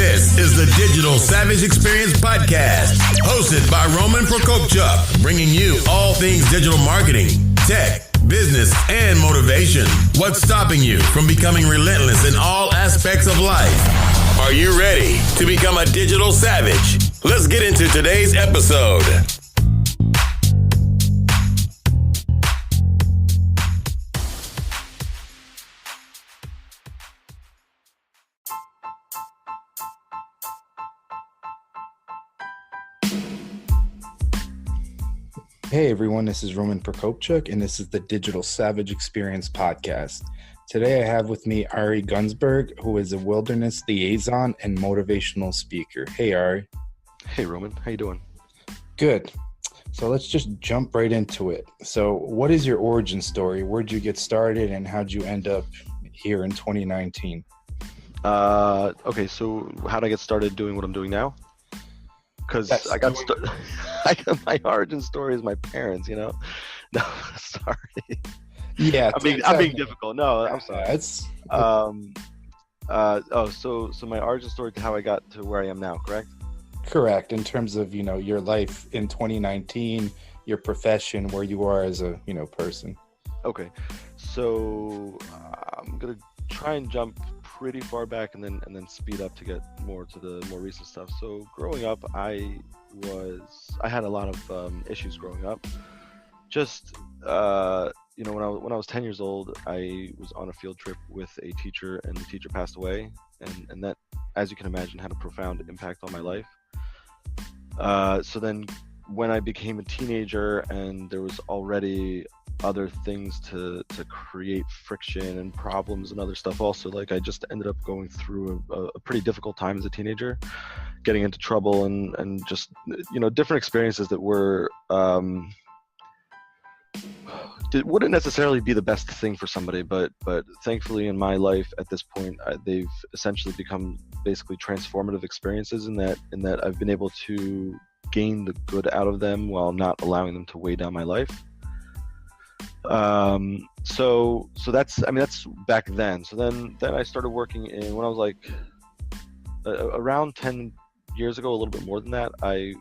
This is the Digital Savage Experience Podcast, hosted by Roman Prokopchuk, bringing you all things digital marketing, tech, business, and motivation. What's stopping you from becoming relentless in all aspects of life? Are you ready to become a digital savage? Let's get into today's episode. Hey everyone, this is Roman Prokopchuk, and this is the Digital Savage Experience Podcast. Today I have with me Ari Gunzburg, who is a wilderness liaison and motivational speaker. Hey Ari. Hey Roman, how you doing? Good. So let's just jump right into it. So what is your origin story? Where'd you get started and how'd you end up here in 2019? Okay, so how'd I get started doing what I'm doing now? Because my origin story is my parents, you know? No, sorry. Yeah. I'm being difficult. No, I'm sorry. It's so my origin story to how I got to where I am now, correct? Correct. In terms of, your life in 2019, your profession, where you are as a, person. Okay. So I'm going to try and jump pretty far back and then speed up to get more to the more recent stuff. So growing up, I had a lot of issues growing up. Just when I was 10 years old, I was on a field trip with a teacher, and the teacher passed away, and that, as you can imagine, had a profound impact on my life. So then when I became a teenager and there was already other things to create friction and problems and other stuff also, like I just ended up going through a pretty difficult time as a teenager, getting into trouble and just different experiences that were wouldn't necessarily be the best thing for somebody, but thankfully in my life at this point, they've essentially become basically transformative experiences in that I've been able to gain the good out of them while not allowing them to weigh down my life. So that's back then. So then I started working when I was like around 10 years ago, a little bit more than that. A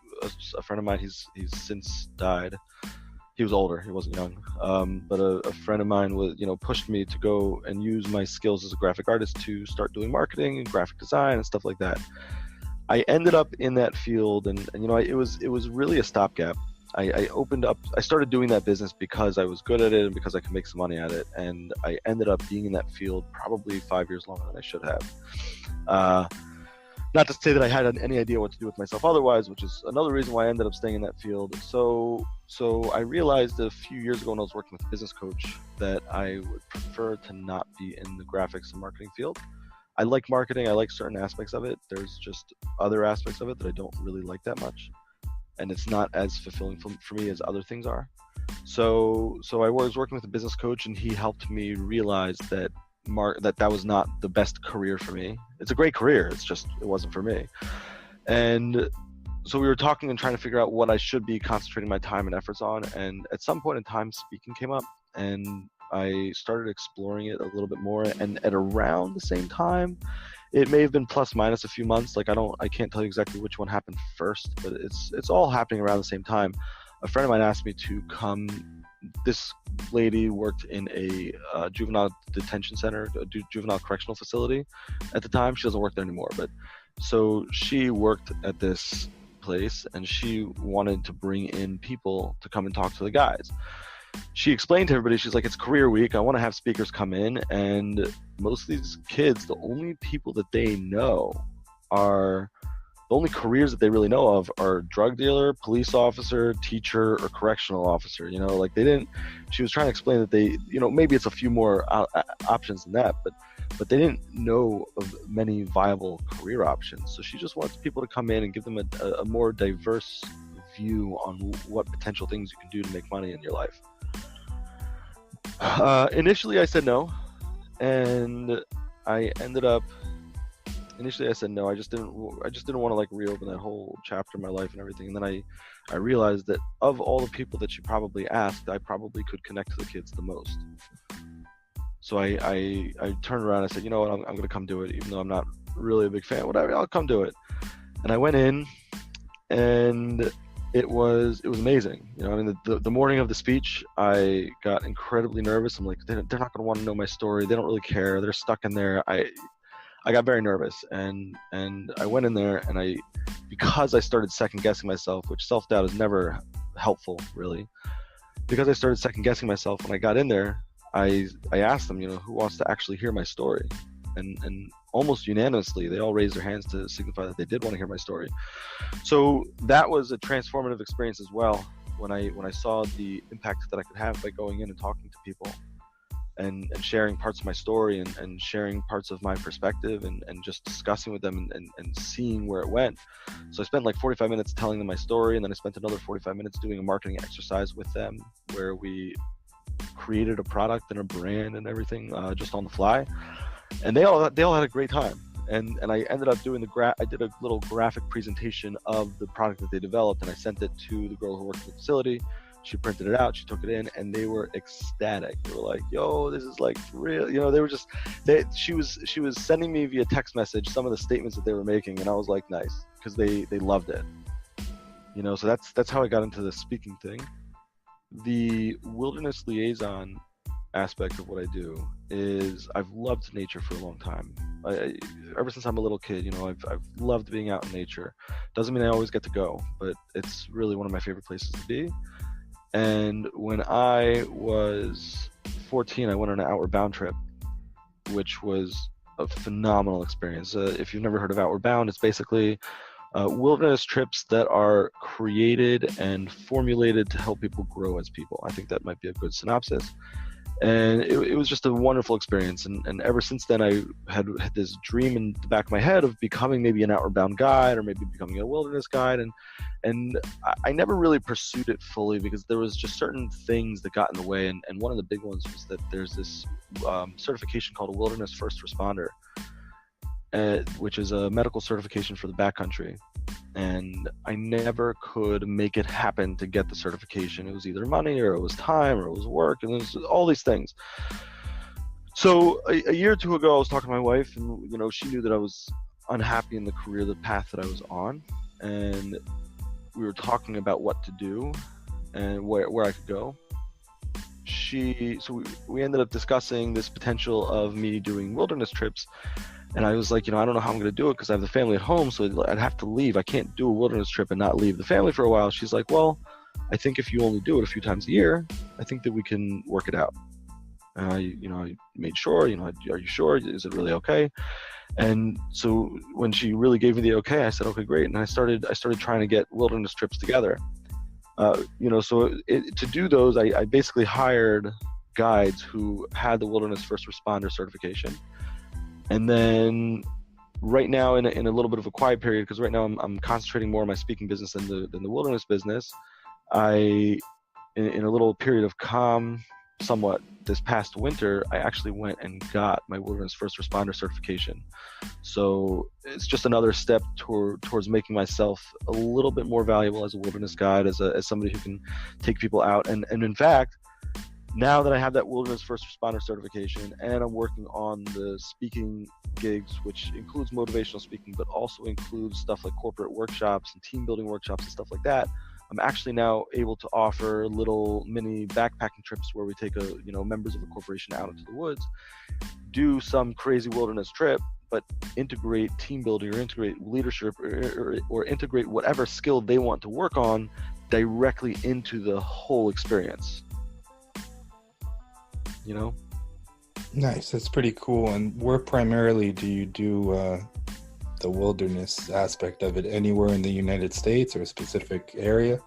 friend of mine, he's since died. He was older, he wasn't young. But a friend of mine pushed me to go and use my skills as a graphic artist to start doing marketing and graphic design and stuff like that. I ended up in that field, and it was really a stopgap. I started doing that business because I was good at it and because I could make some money at it. And I ended up being in that field probably 5 years longer than I should have. Not to say that I had any idea what to do with myself otherwise, which is another reason why I ended up staying in that field. So I realized a few years ago when I was working with a business coach that I would prefer to not be in the graphics and marketing field. I like marketing. I like certain aspects of it. There's just other aspects of it that I don't really like that much. And it's not as fulfilling for me as other things are. So I was working with a business coach, and he helped me realize that that was not the best career for me. It's a great career. It's just, it wasn't for me. And so we were talking and trying to figure out what I should be concentrating my time and efforts on. And at some point in time, speaking came up, and I started exploring it a little bit more. And at around the same time, it may have been plus minus a few months. Like I can't tell you exactly which one happened first, but it's all happening around the same time. A friend of mine asked me to come. This lady worked in a juvenile detention center, a juvenile correctional facility at the time. She doesn't work there anymore, but so she worked at this place, and she wanted to bring in people to come and talk to the guys. She explained to everybody, she's like, it's career week. I want to have speakers come in, and most of these kids, the only people that they know the only careers that they really know of are drug dealer, police officer, teacher, or correctional officer. She was trying to explain that they, maybe it's a few more options than that, but they didn't know of many viable career options. So she just wants people to come in and give them a more diverse view on what potential things you can do to make money in your life. Initially I said no, and I ended up initially I said no. I just didn't want to reopen that whole chapter of my life and everything. And then I realized that of all the people that she probably asked, I probably could connect to the kids the most. So I turned around and I said, you know what, I'm going to come do it, even though I'm not really a big fan. Whatever, I'll come do it. And I went in, and it was amazing. You know, I mean, the morning of the speech, I got incredibly nervous. I'm like, they're not going to want to know my story. They don't really care. They're stuck in there. I got very nervous, and I went in there, and because I started second guessing myself, which self-doubt is never helpful, really. Because I started second guessing myself, when I got in there, I asked them, you know, who wants to actually hear my story, and almost unanimously, they all raised their hands to signify that they did want to hear my story. So that was a transformative experience as well, when I saw the impact that I could have by going in and talking to people. And sharing parts of my story and sharing parts of my perspective and just discussing with them and seeing where it went. So I spent like 45 minutes telling them my story, and then I spent another 45 minutes doing a marketing exercise with them where we created a product and a brand and everything just on the fly. And they all had a great time. And I ended up doing I did a little graphic presentation of the product that they developed, and I sent it to the girl who worked at the facility. She printed it out, she took it in, and they were ecstatic. They were like, yo, this is like real. You know, they were just, she was sending me via text message some of the statements that they were making, and I was like, nice, because they loved it. You know, so that's how I got into the speaking thing. The wilderness liaison aspect of what I do is I've loved nature for a long time. Ever since I'm a little kid, you know, I've loved being out in nature. Doesn't mean I always get to go, but it's really one of my favorite places to be. And when I was 14, I went on an Outward Bound trip, which was a phenomenal experience. If you've never heard of Outward Bound, it's basically wilderness trips that are created and formulated to help people grow as people. I think that might be a good synopsis. And it was just a wonderful experience. And ever since then, I had this dream in the back of my head of becoming maybe an Outward Bound guide, or maybe becoming a wilderness guide. And I never really pursued it fully because there was just certain things that got in the way. And one of the big ones was that there's this certification called a Wilderness First Responder, which is a medical certification for the backcountry. And I never could make it happen to get the certification. It was either money, or it was time, or it was work, and it was all these things. So a year or two ago, I was talking to my wife, and you know, she knew that I was unhappy in the path that I was on, and we were talking about what to do and where I could go. So we ended up discussing this potential of me doing wilderness trips. And I was like, you know, I don't know how I'm going to do it because I have the family at home, so I'd have to leave. I can't do a wilderness trip and not leave the family for a while. She's like, well, I think if you only do it a few times a year, I think that we can work it out. I made sure, you know, are you sure? Is it really okay? And so when she really gave me the okay, I said, okay, great. And I started trying to get wilderness trips together. You know, so to do those, I basically hired guides who had the Wilderness First Responder certification. And then right now in a little bit of a quiet period, because right now I'm concentrating more on my speaking business than the wilderness business, in a little period of calm somewhat this past winter, I actually went and got my Wilderness First Responder certification. So it's just another step towards making myself a little bit more valuable as a wilderness guide, as somebody who can take people out. And in fact, now that I have that Wilderness First Responder certification, and I'm working on the speaking gigs, which includes motivational speaking, but also includes stuff like corporate workshops and team building workshops and stuff like that, I'm actually now able to offer little mini backpacking trips where we take members of a corporation out into the woods, do some crazy wilderness trip, but integrate team building or integrate leadership or integrate whatever skill they want to work on directly into the whole experience. You know? Nice. That's pretty cool. And where primarily do you do the wilderness aspect of it? Anywhere in the United States or a specific area?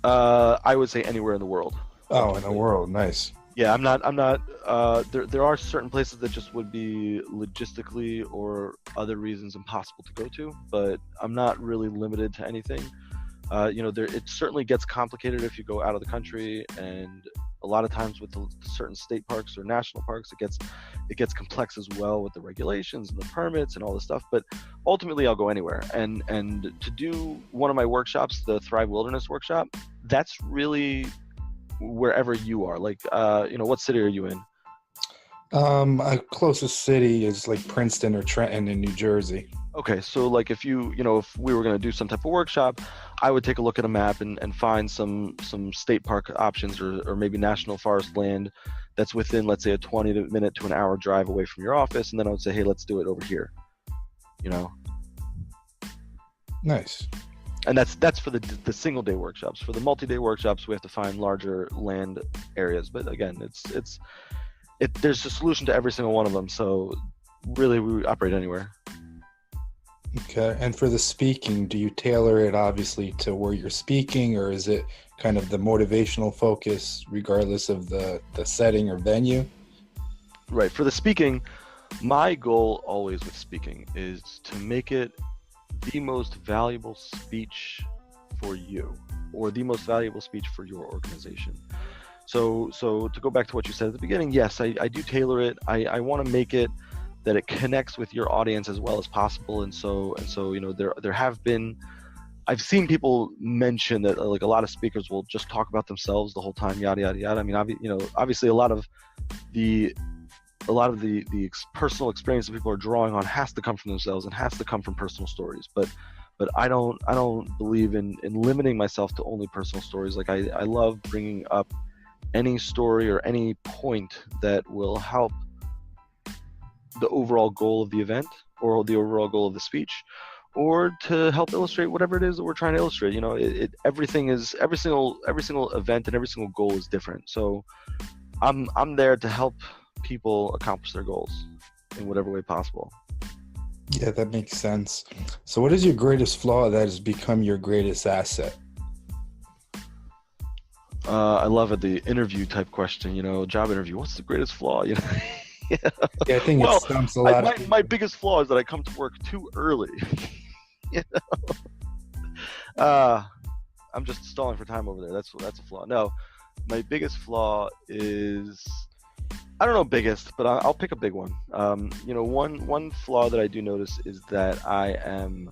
I would say anywhere in the world. Oh, in the world. Nice. Yeah, I'm not there are certain places that just would be logistically or other reasons impossible to go to, but I'm not really limited to anything. It certainly gets complicated if you go out of the country, and a lot of times with the certain state parks or national parks, it gets complex as well with the regulations and the permits and all this stuff. But ultimately, I'll go anywhere. And to do one of my workshops, the Thrive Wilderness workshop, that's really wherever you are. Like, what city are you in? Our closest city is like Princeton or Trenton in New Jersey. Okay, so like if if we were going to do some type of workshop, I would take a look at a map and find some state park options or maybe national forest land that's within, let's say, a 20-minute to an hour drive away from your office, and then I would say, hey, let's do it over here. Nice. And that's for the single day workshops. For the multi-day workshops, we have to find larger land areas. But again, there's a solution to every single one of them. So really, we operate anywhere. Okay. And for the speaking, do you tailor it obviously to where you're speaking, or is it kind of the motivational focus regardless of the setting or venue? Right. For the speaking, my goal always with speaking is to make it the most valuable speech for you, or the most valuable speech for your organization. So to go back to what you said at the beginning, yes, I do tailor it. I want to make it that it connects with your audience as well as possible. And so there have been, I've seen people mention that like a lot of speakers will just talk about themselves the whole time, yada yada yada. I mean, obviously a lot of the personal experience that people are drawing on has to come from themselves and has to come from personal stories. But I don't believe in limiting myself to only personal stories. Like I love bringing up any story or any point that will help the overall goal of the event or the overall goal of the speech, or to help illustrate whatever it is that we're trying to illustrate. Every single event and every single goal is different. So I'm there to help people accomplish their goals in whatever way possible. Yeah, that makes sense. So what is your greatest flaw that has become your greatest asset? I love it, the interview type question, job interview. What's the greatest flaw? Yeah, I think it stumps a lot. My biggest flaw is that I come to work too early. I'm just stalling for time over there. That's a flaw. No, my biggest flaw is, I don't know biggest, but I'll pick a big one. One flaw that I do notice is that I am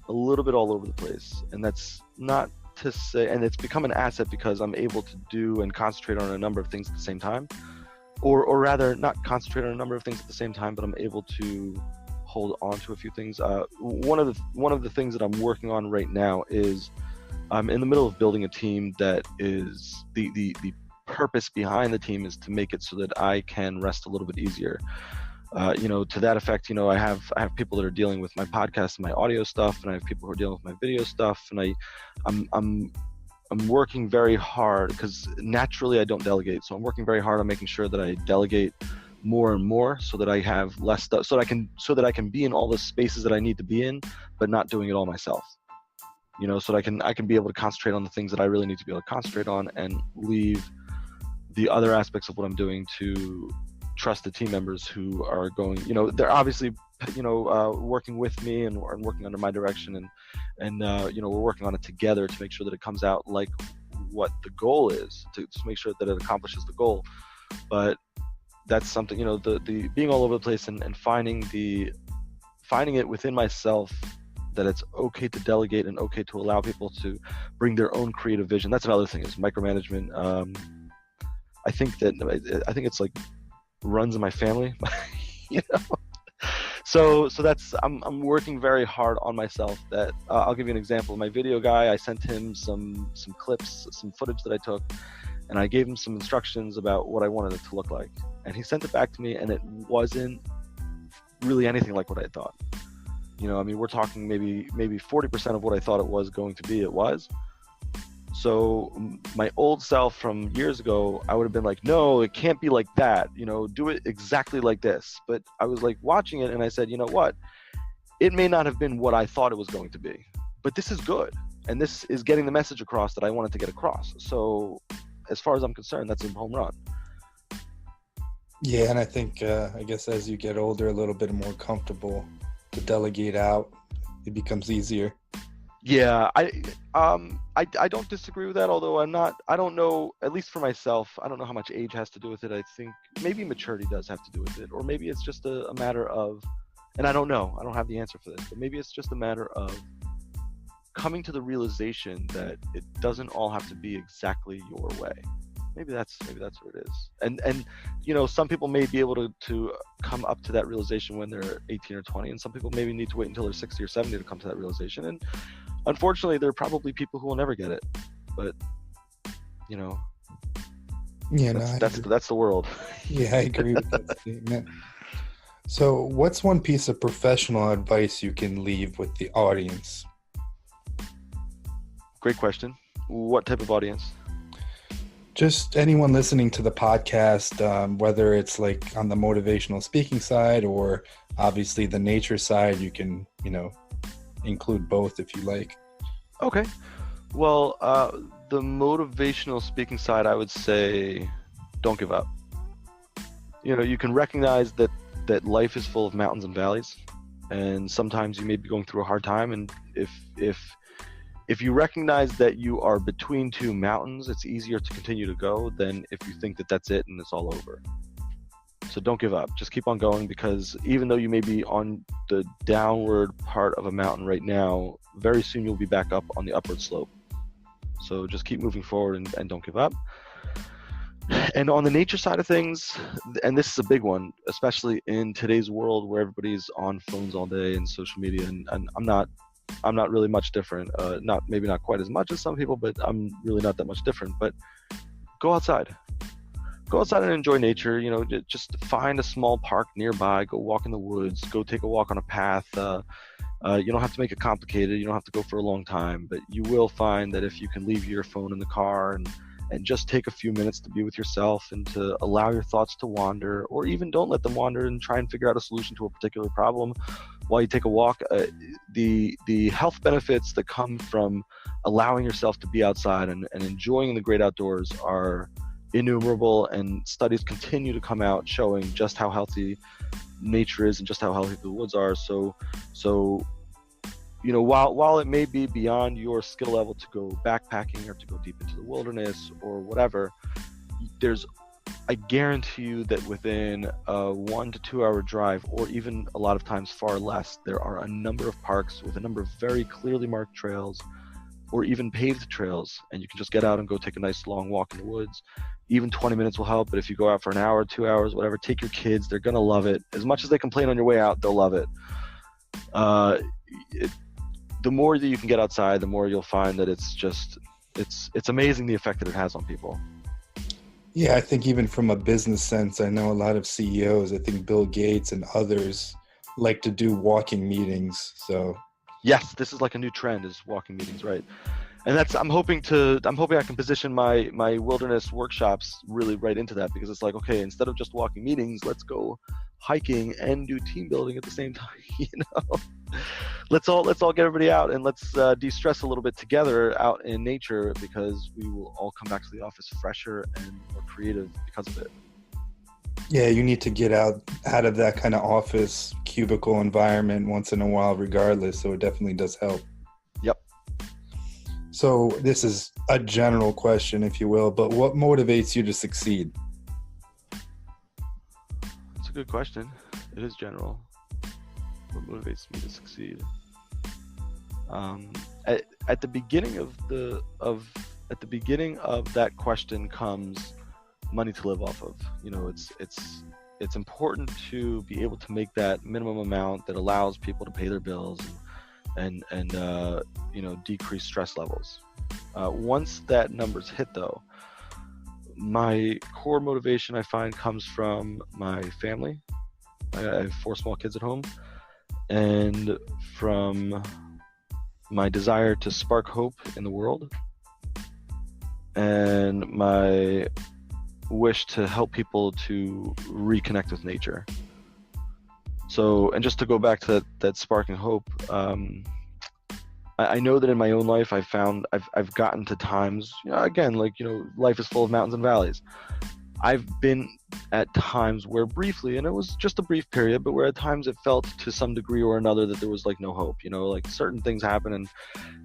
a little bit all over the place, and that's not to say, and it's become an asset because I'm able to do and concentrate on a number of things at the same time. Or rather, not concentrate on a number of things at the same time, but I'm able to hold on to a few things. One of the things that I'm working on right now is I'm in the middle of building a team that is the purpose behind the team is to make it so that I can rest a little bit easier. To that effect, I have people that are dealing with my podcast and my audio stuff, and I have people who are dealing with my video stuff, and I'm working very hard because naturally I don't delegate. So I'm working very hard on making sure that I delegate more and more so that I have less stuff, so that I can be in all the spaces that I need to be in, but not doing it all myself. So that I can be able to concentrate on the things that I really need to be able to concentrate on, and leave the other aspects of what I'm doing to trusted team members who are going, they're obviously, working with me and working under my direction, and we're working on it together to make sure that it comes out like what the goal is, to make sure that it accomplishes the goal. But that's something, the being all over the place and finding it within myself that it's okay to delegate and okay to allow people to bring their own creative vision. That's another thing, is micromanagement. I think it's like runs in my family, So that's I'm working very hard on myself. That I'll give you an example. My video guy, I sent him some clips, some footage that I took, and I gave him some instructions about what I wanted it to look like. And he sent it back to me, and it wasn't really anything like what I thought. We're talking maybe 40% of what I thought it was going to be. It was. So my old self from years ago, I would have been like, no, it can't be like that. Do it exactly like this. But I was like watching it and I said, you know what? It may not have been what I thought it was going to be, but this is good. And this is getting the message across that I wanted to get across. So as far as I'm concerned, that's a home run. Yeah, and I think, I guess as you get older, a little bit more comfortable to delegate out, it becomes easier. Yeah, I don't disagree with that, although I don't know, at least for myself, I don't know how much age has to do with it. I think maybe maturity does have to do with it, or maybe it's just a matter of, and I don't know, I don't have the answer for this, but maybe it's just a matter of coming to the realization that it doesn't all have to be exactly your way. maybe that's what it is. And some people may be able to come up to that realization when they're 18 or 20, and some people maybe need to wait until they're 60 or 70 to come to that realization. And unfortunately, there are probably people who will never get it. But that's the world. Yeah, I agree with that statement. So, what's one piece of professional advice you can leave with the audience? Great question. What type of audience? Just anyone listening to the podcast, whether it's like on the motivational speaking side or obviously the nature side, you can, include both if you like. Okay. Well, the motivational speaking side, I would say, don't give up. You can recognize that life is full of mountains and valleys, and sometimes you may be going through a hard time. And if you recognize that you are between two mountains, it's easier to continue to go than if you think that that's it and it's all over. So don't give up. Just keep on going, because even though you may be on the downward part of a mountain right now, very soon you'll be back up on the upward slope. So just keep moving forward and don't give up. And on the nature side of things, and this is a big one, especially in today's world where everybody's on phones all day and social media, and I'm not really much different. Maybe not quite as much as some people, but I'm really not that much different. But go outside. Go outside and enjoy nature. Just find a small park nearby. Go walk in the woods. Go take a walk on a path. You don't have to make it complicated. You don't have to go for a long time, but you will find that if you can leave your phone in the car and just take a few minutes to be with yourself and to allow your thoughts to wander, or even don't let them wander and try and figure out a solution to a particular problem while you take a walk, the health benefits that come from allowing yourself to be outside and enjoying the great outdoors are innumerable, and studies continue to come out showing just how healthy nature is and just how healthy the woods are. So while it may be beyond your skill level to go backpacking or to go deep into the wilderness or whatever, I guarantee you that within a 1 to 2 hour drive, or even a lot of times far less, there are a number of parks with a number of very clearly marked trails or even paved trails, and you can just get out and go take a nice long walk in the woods. Even 20 minutes will help, but if you go out for an hour, 2 hours, whatever, take your kids. They're going to love it. As much as they complain on your way out, they'll love it. The more that you can get outside, the more you'll find that it's amazing the effect that it has on people. Yeah, I think even from a business sense, I know a lot of CEOs, I think Bill Gates and others like to do walking meetings. So yes, this is like a new trend, is walking meetings, right? And I'm hoping I can position my wilderness workshops really right into that, because it's like, okay, instead of just walking meetings, let's go hiking and do team building at the same time. Let's all get everybody out, and let's de-stress a little bit together out in nature, because we will all come back to the office fresher and more creative because of it. Yeah, you need to get out of that kind of office cubicle environment once in a while regardless, so it definitely does help. Yep. So this is a general question, if you will, but what motivates you to succeed? That's a good question. It is general. What motivates me to succeed? At the beginning of that question comes money to live off of. It's important to be able to make that minimum amount that allows people to pay their bills and decrease stress levels. Once that number's hit, though, my core motivation, I find, comes from my family. I have 4 small kids at home, and from my desire to spark hope in the world, and my wish to help people to reconnect with nature. So, and just to go back to that sparking hope, I know that in my own life, I've gotten to times, life is full of mountains and valleys. I've been at times where briefly, and it was just a brief period, but where at times it felt to some degree or another that there was like no hope, like certain things happen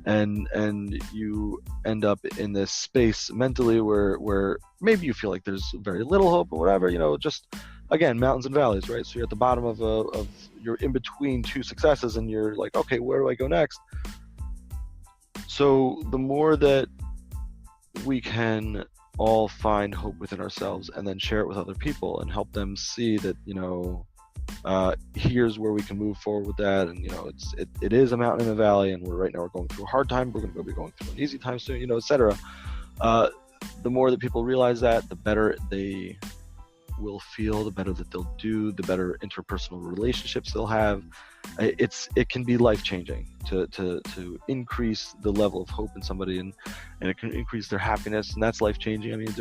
and you end up in this space mentally where maybe you feel like there's very little hope or whatever, just again, mountains and valleys, right? So you're at the bottom of you're in between 2 successes, and you're like, okay, where do I go next? So the more that we can all find hope within ourselves and then share it with other people and help them see that, here's where we can move forward with that. And, it is a mountain and a valley, and right now we're going through a hard time. We're going to be going through an easy time soon, etc. The more that people realize that, the better they will feel, the better that they'll do, the better interpersonal relationships they'll have. It can be life-changing to increase the level of hope in somebody, and it can increase their happiness, and that's life-changing. I mean,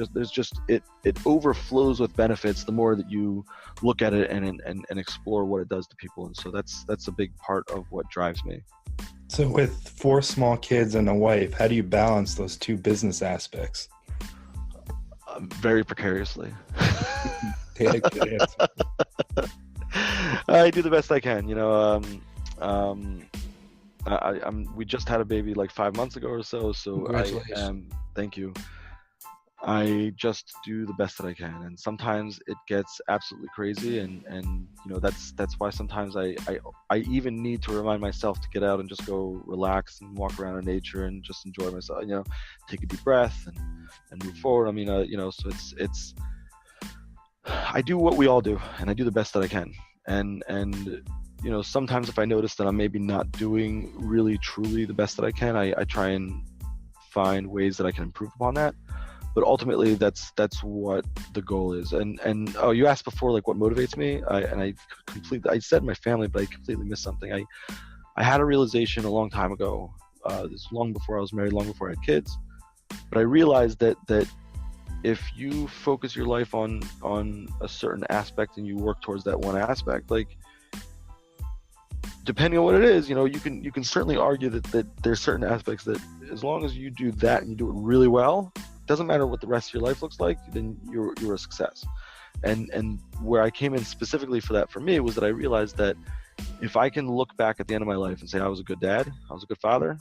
it overflows with benefits the more that you look at it and explore what it does to people. And so that's a big part of what drives me. So with 4 small kids and a wife, how do you balance those 2 business aspects? Very precariously. Good answer. I do the best I can. We just had a baby like 5 months ago or so. So Congratulations. Thank you. I just do the best that I can, and sometimes it gets absolutely crazy, and that's why sometimes I even need to remind myself to get out and just go relax and walk around in nature and just enjoy myself. Take a deep breath and move forward. I mean, so it's I do what we all do, and I do the best that I can. And sometimes if I notice that I'm maybe not doing really truly the best that I can, I try and find ways that I can improve upon that. But ultimately, that's what the goal is. And you asked before, like, what motivates me? I said my family, but I completely missed something. I had a realization a long time ago. This long before I was married, long before I had kids. But I realized that if you focus your life on a certain aspect and you work towards that one aspect, like, depending on what it is, you can certainly argue that there's certain aspects that, as long as you do that and you do it really well, doesn't matter what the rest of your life looks like, then you're a success. And where I came in specifically for that, for me, was that I realized that if I can look back at the end of my life and say I was a good dad, I was a good father,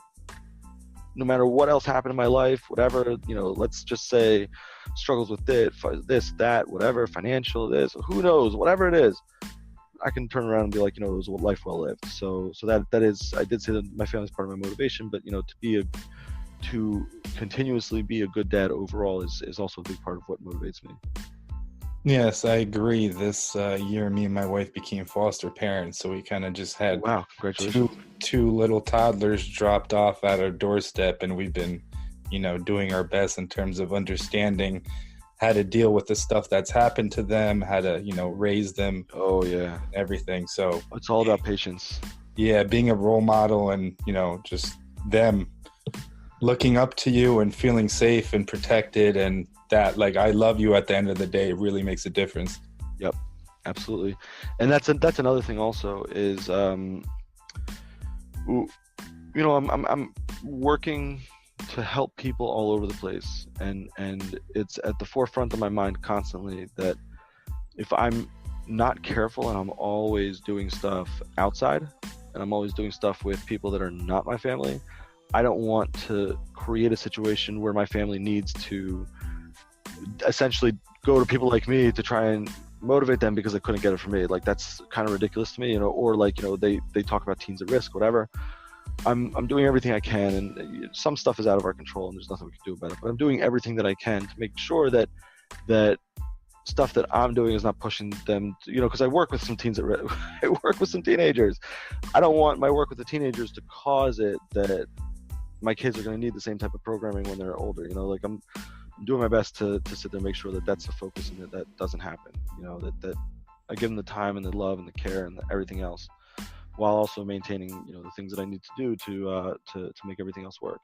no matter what else happened in my life, whatever, let's just say struggles with this, that, whatever, financial, this, who knows, whatever it is, I can turn around and be like, it was a life well lived. So that is, I did say that my family's part of my motivation, but to continuously be a good dad overall is also a big part of what motivates me. Yes, I agree. This year, me and my wife became foster parents, so we kind of just had wow, congratulations. two little toddlers dropped off at our doorstep, and we've been, doing our best in terms of understanding how to deal with the stuff that's happened to them, how to, raise them. Oh yeah, everything. So it's all about patience. Yeah, being a role model and, just them looking up to you and feeling safe and protected, and that, like, I love you at the end of the day, really makes a difference. Yep, absolutely. And that's another thing also is, I'm working to help people all over the place, and it's at the forefront of my mind constantly that if I'm not careful and I'm always doing stuff outside and I'm always doing stuff with people that are not my family, I don't want to create a situation where my family needs to essentially go to people like me to try and motivate them because they couldn't get it from me. Like, that's kind of ridiculous to me, or like, they talk about teens at risk, whatever. I'm doing everything I can, and some stuff is out of our control and there's nothing we can do about it, but I'm doing everything that I can to make sure that stuff that I'm doing is not pushing them to, because I work with some teens I work with some teenagers. I don't want my work with the teenagers to cause it that my kids are going to need the same type of programming when they're older. Like, I'm doing my best to sit there and make sure that that's the focus and that doesn't happen. That I give them the time and the love and the care and everything else, while also maintaining, the things that I need to do to make everything else work.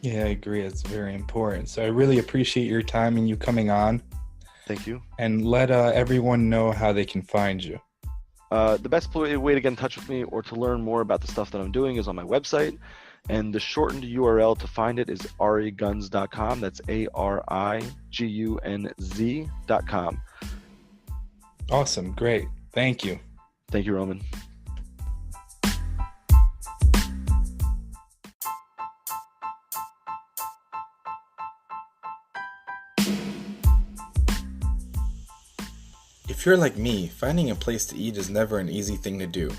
Yeah, I agree. It's very important. So I really appreciate your time and you coming on. Thank you. And let everyone know how they can find you. The best way to get in touch with me or to learn more about the stuff that I'm doing is on my website. And the shortened URL to find it is arigunz.com. That's ARIGUNZ.com. Awesome. Great. Thank you. Thank you, Roman. If you're like me, finding a place to eat is never an easy thing to do.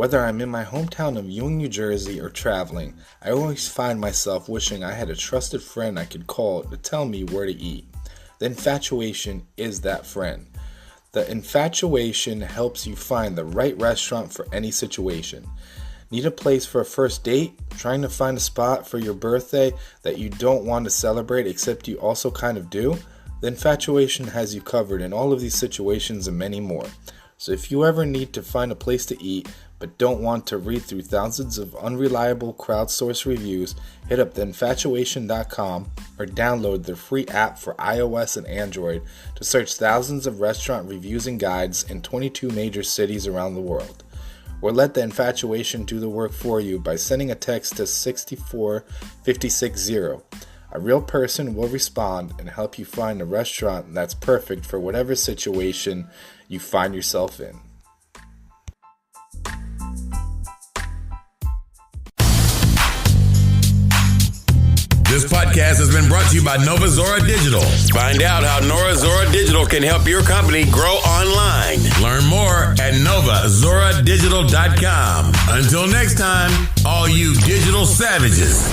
Whether I'm in my hometown of Ewing, New Jersey, or traveling, I always find myself wishing I had a trusted friend I could call to tell me where to eat. The infatuation is that friend. The infatuation helps you find the right restaurant for any situation. Need a place for a first date? Trying to find a spot for your birthday that you don't want to celebrate except you also kind of do? The infatuation has you covered in all of these situations and many more. So if you ever need to find a place to eat but don't want to read through thousands of unreliable crowdsourced reviews, hit up theinfatuation.com or download their free app for iOS and Android to search thousands of restaurant reviews and guides in 22 major cities around the world. Or let the infatuation do the work for you by sending a text to 64560. A real person will respond and help you find a restaurant that's perfect for whatever situation you find yourself in. This podcast has been brought to you by Nova Zora Digital. Find out how Nova Zora Digital can help your company grow online. Learn more at novazoradigital.com. Until next time, all you digital savages.